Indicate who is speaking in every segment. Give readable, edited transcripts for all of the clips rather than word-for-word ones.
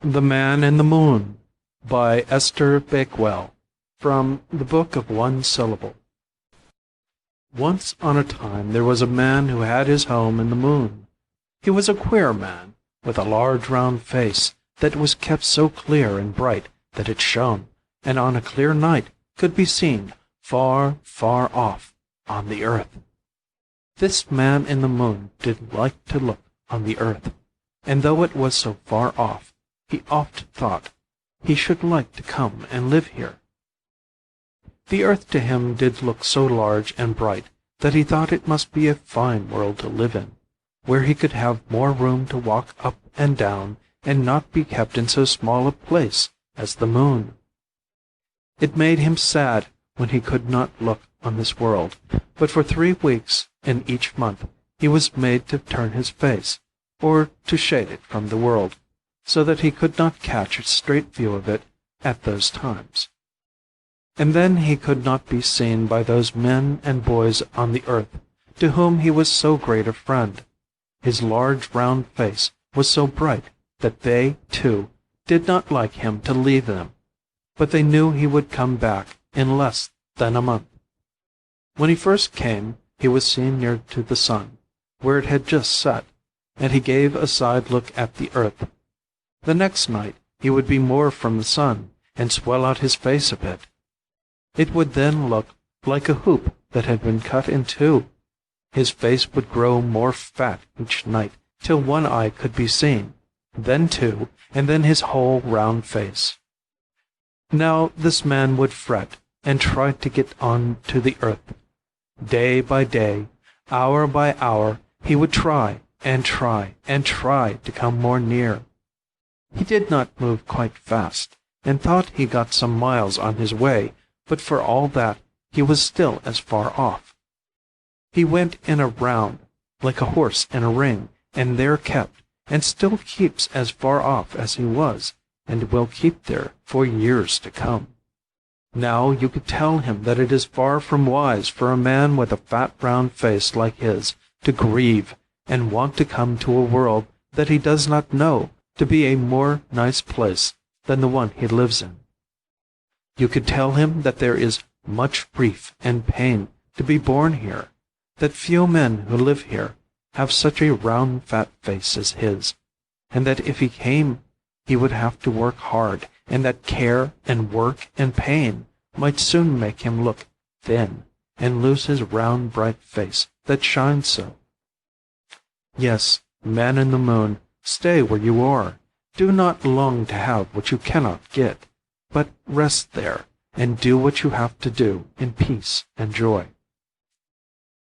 Speaker 1: The Man in the Moon by Esther Bakewell. From the Book of One Syllable. Once on a time there was a man who had his home in the moon. He was a queer man, with a large round face that was kept so clear and bright that it shone, and on a clear night could be seen far, far off on the earth. This man in the moon did like to look on the earth, and though it was so far off, he oft thought he should like to come and live here. The earth to him did look so large and bright that he thought it must be a fine world to live in, where he could have more room to walk up and down and not be kept in so small a place as the moon. It made him sad when he could not look on this world, but for 3 weeks in each month he was made to turn his face, or to shade it from the world, so that he could not catch a straight view of it at those times. And then he could not be seen by those men and boys on the earth to whom he was so great a friend. His large round face was so bright that they, too, did not like him to leave them, but they knew he would come back in less than a month. When he first came, he was seen near to the sun, where it had just set, and he gave a side look at the earth. The next night he would be more from the sun, and swell out his face a bit. It would then look like a hoop that had been cut in two. His face would grow more fat each night, till one eye could be seen, then two, and then his whole round face. Now this man would fret, and try to get on to the earth. Day by day, hour by hour, he would try, and try, and try to come more near. He did not move quite fast, and thought he got some miles on his way, but for all that he was still as far off. He went in a round, like a horse in a ring, and there kept, and still keeps as far off as he was, and will keep there for years to come. Now you could tell him that it is far from wise for a man with a fat round face like his to grieve and want to come to a world that he does not know to be a more nice place than the one he lives in. You could tell him that there is much grief and pain to be born here, that few men who live here have such a round fat face as his, and that if he came he would have to work hard, and that care and work and pain might soon make him look thin and lose his round bright face that shines so. Yes, Man in the Moon, stay where you are. Do not long to have what you cannot get, but rest there and do what you have to do in peace and joy.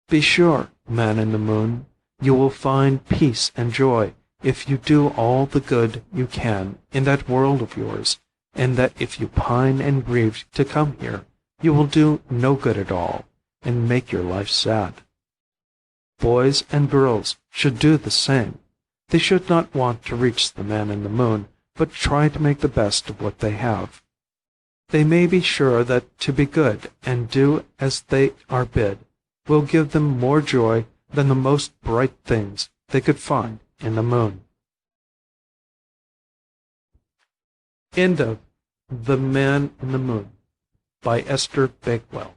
Speaker 1: Be sure, Man in the Moon, you will find peace and joy if you do all the good you can in that world of yours, and that if you pine and grieve to come here, you will do no good at all, and make your life sad. Boys and girls should do the same. They should not want to reach the Man in the Moon, but try to make the best of what they have. They may be sure that to be good and do as they are bid will give them more joy than the most bright things they could find in the moon. End of The Man in the Moon by Esther Bakewell.